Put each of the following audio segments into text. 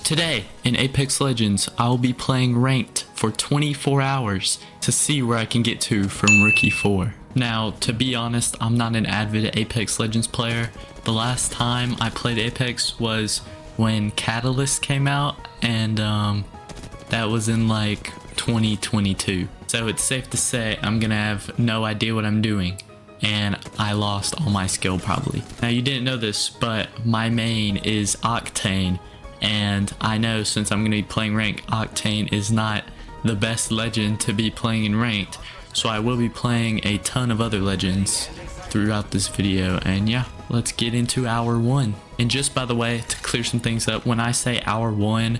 Today in Apex Legends, I'll be playing ranked for 24 hours to see where I can get to from Rookie 4. Now, to be honest, I'm not an avid Apex Legends player. The last time I played Apex was when Catalyst came out, and that was in like 2022. So it's safe to say I'm gonna have no idea what I'm doing, and I lost all my skill probably. Now, you didn't know this, but my main is Octane. And I know since I'm going to be playing ranked, Octane is not the best legend to be playing in ranked. So I will be playing a ton of other legends throughout this video. And yeah, let's get into hour 1. And just by the way, to clear some things up, when I say hour 1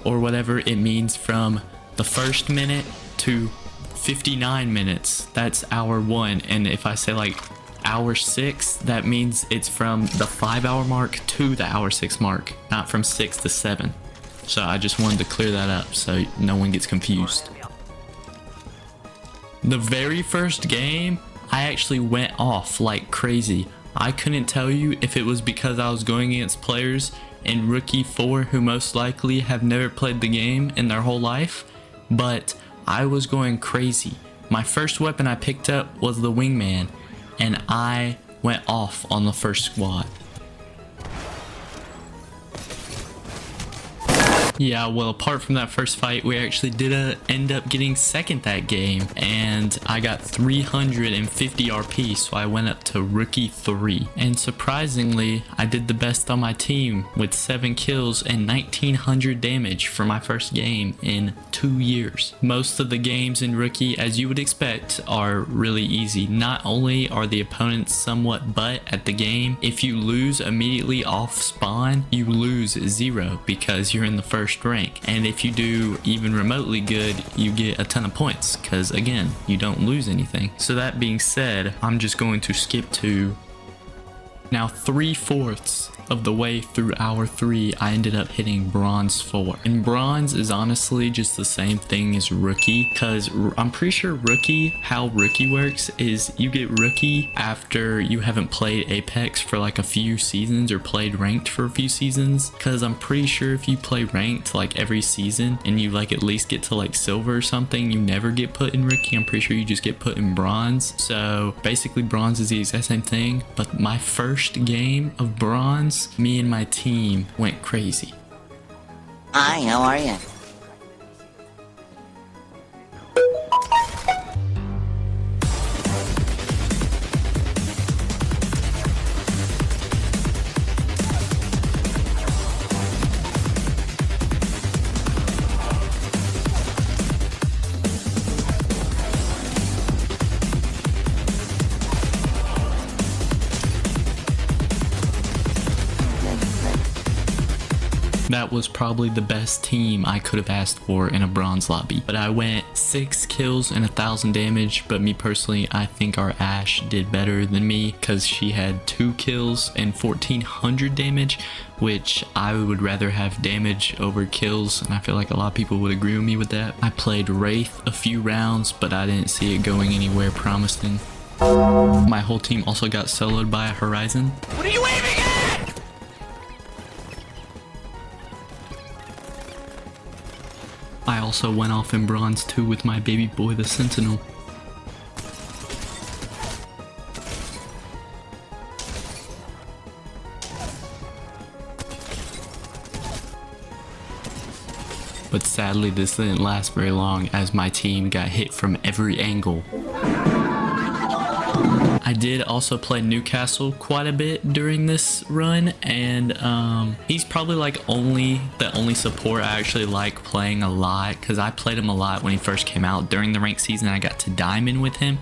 or whatever, it means from the first minute to 59 minutes. That's hour 1. And if I say like hour 6, that means it's from the 5-hour mark to the hour 6 mark, not from 6 to 7. So I just wanted to clear that up so no one gets confused. The very first game, I actually went off like crazy. I couldn't tell you if it was because I was going against players in Rookie 4 who most likely have never played the game in their whole life, but I was going crazy. My first weapon I picked up was the Wingman, and I went off on the first squad. Yeah, well, apart from that first fight, we actually did end up getting second that game, and I got 350 RP, so I went up to Rookie 3. And surprisingly, I did the best on my team with 7 kills and 1900 damage for my first game in 2 years. Most of the games in Rookie, as you would expect, are really easy. Not only are the opponents somewhat butt at the game, if you lose immediately off spawn, you lose 0 because you're in the first rank, and if you do even remotely good, you get a ton of points because again, you don't lose anything. So that being said, I'm just going to skip to now 3/4 of the way through hour 3. I ended up hitting bronze 4, and bronze is honestly just the same thing as rookie, because I'm pretty sure rookie, how rookie works is you get rookie after you haven't played Apex for like a few seasons or played ranked for a few seasons, because I'm pretty sure if you play ranked like every season and you like at least get to like silver or something, you never get put in rookie. I'm pretty sure you just get put in bronze. So basically bronze is the exact same thing, but my first game of bronze, me and my team went crazy. Hi, how are you? That was probably the best team I could have asked for in a bronze lobby. But I went 6 kills and 1000 damage. But me personally, I think our Ash did better than me because she had 2 kills and 1400 damage, which I would rather have damage over kills. And I feel like a lot of people would agree with me with that. I played Wraith a few rounds, but I didn't see it going anywhere promising. My whole team also got soloed by a Horizon. What are you aiming at? I also went off in bronze 2 with my baby boy, the Sentinel. But sadly, this didn't last very long as my team got hit from every angle. I did also play Newcastle quite a bit during this run, and he's probably like the only support I actually like playing a lot, because I played him a lot when he first came out. During the ranked season, I got to diamond with him,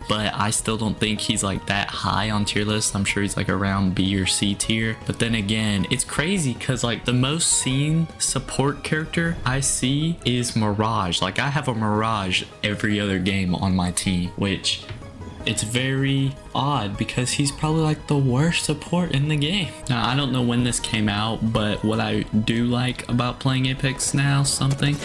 but I still don't think he's like that high on tier list. I'm sure he's like around B or C tier. But then again, it's crazy because like the most seen support character I see is Mirage. Like I have a Mirage every other game on my team, which it's very odd because he's probably like the worst support in the game. Now, I don't know when this came out, but what I do like about playing Apex now, something,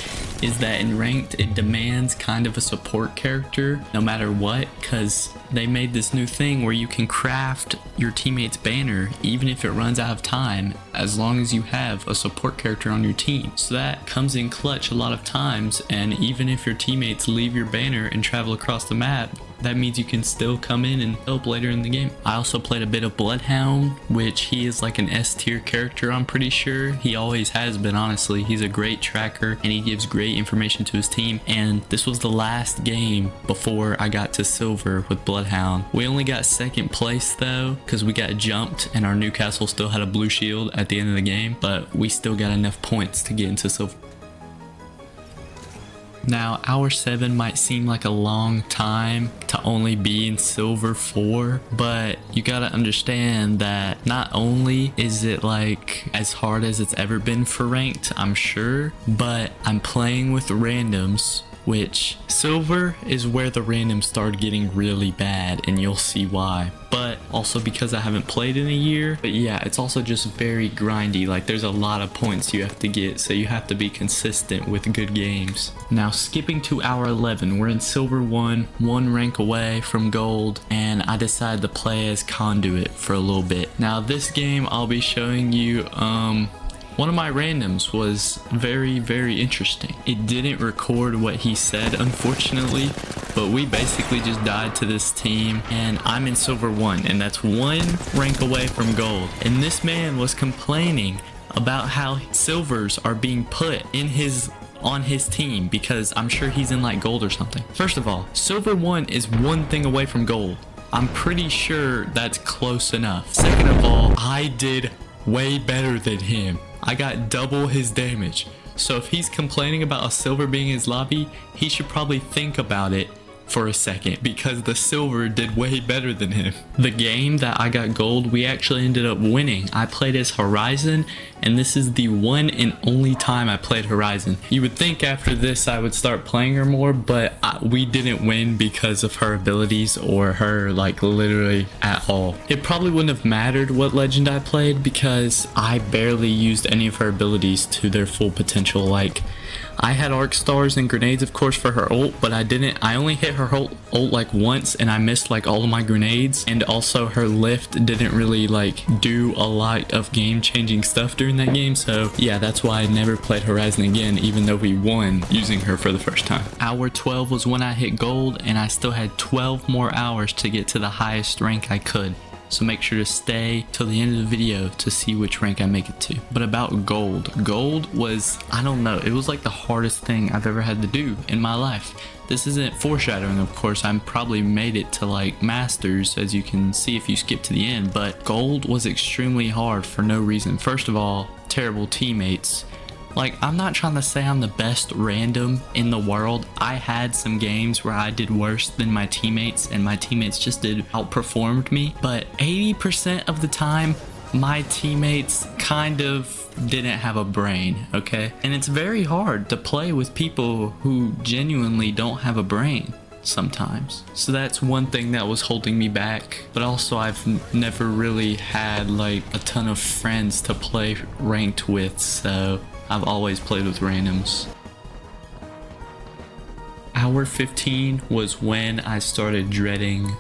is that in ranked, it demands kind of a support character no matter what, because they made this new thing where you can craft your teammate's banner even if it runs out of time, as long as you have a support character on your team. So that comes in clutch a lot of times, and even if your teammates leave your banner and travel across the map, that means you can still come in and help later in the game. I also played a bit of Bloodhound, which he is like an S tier character, I'm pretty sure. He always has been, honestly. He's a great tracker and he gives great information to his team. And this was the last game before I got to silver with Bloodhound. We only got second place though, because we got jumped and our Newcastle still had a blue shield at the end of the game, but we still got enough points to get into silver. Now, hour 7 might seem like a long time to only be in silver 4, but you gotta understand that not only is it like as hard as it's ever been for ranked, I'm sure, but I'm playing with randoms, which silver is where the randoms start getting really bad, and you'll see why. But also because I haven't played in a year. But yeah, it's also just very grindy. Like, there's a lot of points you have to get, so you have to be consistent with good games. Now, skipping to hour 11, we're in silver 1, one rank away from gold, and I decided to play as Conduit for a little bit. Now, this game I'll be showing you, one of my randoms was very interesting. It didn't record what he said, unfortunately, but we basically just died to this team, and I'm in silver 1, and that's one rank away from gold. And this man was complaining about how silvers are being put on his team, because I'm sure he's in like gold or something. First of all, silver 1 is one thing away from gold. I'm pretty sure that's close enough. Second of all, I did way better than him. I got double his damage. So if he's complaining about a silver being in his lobby, he should probably think about it for a second, because the silver did way better than him. The game that I got gold, we actually ended up winning. I played as Horizon, and this is the one and only time I played Horizon. You would think after this I would start playing her more, but we didn't win because of her abilities or her like literally at all. It probably wouldn't have mattered what legend I played because I barely used any of her abilities to their full potential. Like, I had arc stars and grenades, of course, for her ult, but I only hit her ult like once, and I missed like all of my grenades. And also her lift didn't really like do a lot of game-changing stuff during that game. So yeah, that's why I never played Horizon again, even though we won using her for the first time. Hour 12 was when I hit gold, and I still had 12 more hours to get to the highest rank I could. So make sure to stay till the end of the video to see which rank I make it to. But about gold. Gold was, I don't know, it was like the hardest thing I've ever had to do in my life. This isn't foreshadowing, of course. I probably made it to like masters, as you can see if you skip to the end. But gold was extremely hard for no reason. First of all, terrible teammates. Like, I'm not trying to say I'm the best random in the world. I had some games where I did worse than my teammates, and my teammates just outperformed me. But 80% of the time, my teammates kind of didn't have a brain, okay? And it's very hard to play with people who genuinely don't have a brain sometimes. So that's one thing that was holding me back. But also, I've never really had like a ton of friends to play ranked with, so I've always played with randoms. Hour 15 was when I started dreading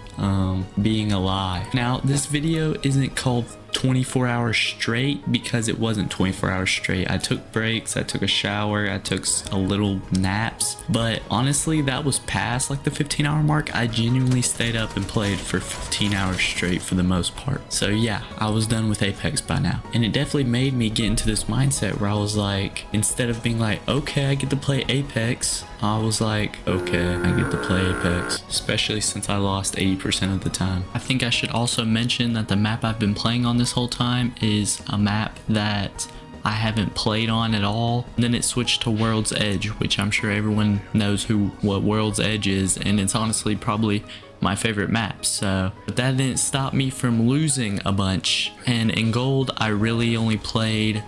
being alive. Now, this video isn't called 24 hours straight because it wasn't 24 hours straight. I took breaks, I took a shower, I took a little naps, but honestly that was past like the 15-hour mark. I genuinely stayed up and played for 15 hours straight for the most part. So yeah, I was done with Apex by now, and it definitely made me get into this mindset where I was like, instead of being like, okay, I get to play Apex, I was like, okay, I get to play Apex, especially since I lost 80% of the time. I think I should also mention that the map I've been playing on this whole time is a map that I haven't played on at all. And then it switched to World's Edge, which I'm sure everyone knows what World's Edge is, and it's honestly probably my favorite map. So, but that didn't stop me from losing a bunch. And in gold, I really only played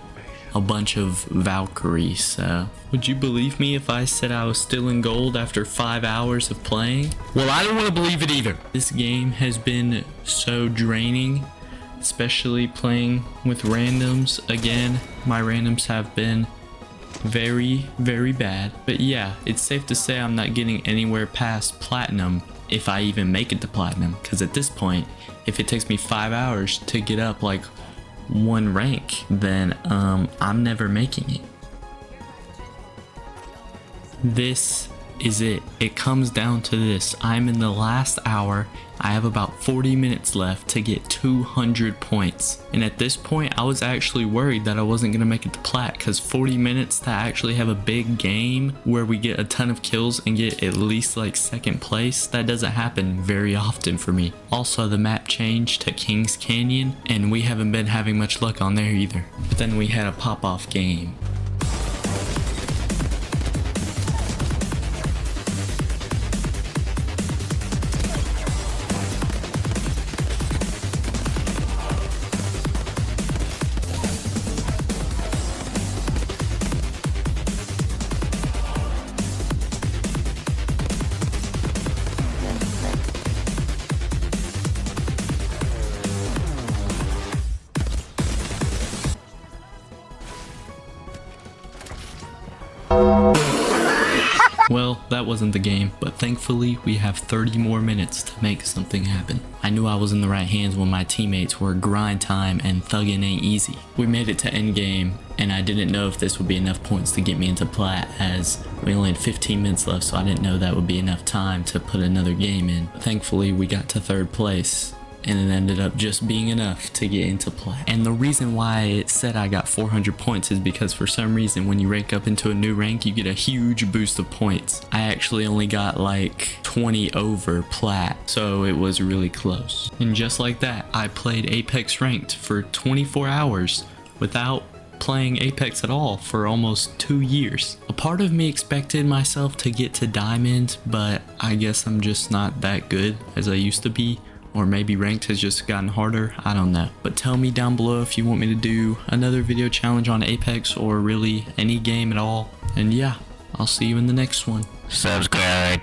a bunch of Valkyries. So would you believe me if I said I was still in gold after 5 hours of playing? Well, I don't want to believe it either. This game has been so draining, especially playing with randoms. Again, my randoms have been very, very bad. But yeah, it's safe to say I'm not getting anywhere past platinum, if I even make it to platinum, because at this point, if it takes me 5 hours to get up like one rank, then I'm never making it. This is it. It comes down to this. I'm in the last hour. I have about 40 minutes left to get 200 points. And at this point, I was actually worried that I wasn't going to make it to plat, because 40 minutes to actually have a big game where we get a ton of kills and get at least like second place, that doesn't happen very often for me. Also, the map changed to Kings Canyon, and we haven't been having much luck on there either. But then we had a pop-off game. Well, that wasn't the game, but thankfully we have 30 more minutes to make something happen. I knew I was in the right hands when my teammates were grind time and thuggin' ain't easy. We made it to endgame, and I didn't know if this would be enough points to get me into plat, as we only had 15 minutes left, so I didn't know that would be enough time to put another game in. But thankfully we got to third place, and it ended up just being enough to get into plat. And the reason why it said I got 400 points is because for some reason when you rank up into a new rank, you get a huge boost of points. I actually only got like 20 over plat, so it was really close. And just like that, I played Apex Ranked for 24 hours without playing Apex at all for almost 2 years. A part of me expected myself to get to diamond, but I guess I'm just not that good as I used to be. Or maybe ranked has just gotten harder, I don't know. But tell me down below if you want me to do another video challenge on Apex or really any game at all. And yeah, I'll see you in the next one. Subscribe.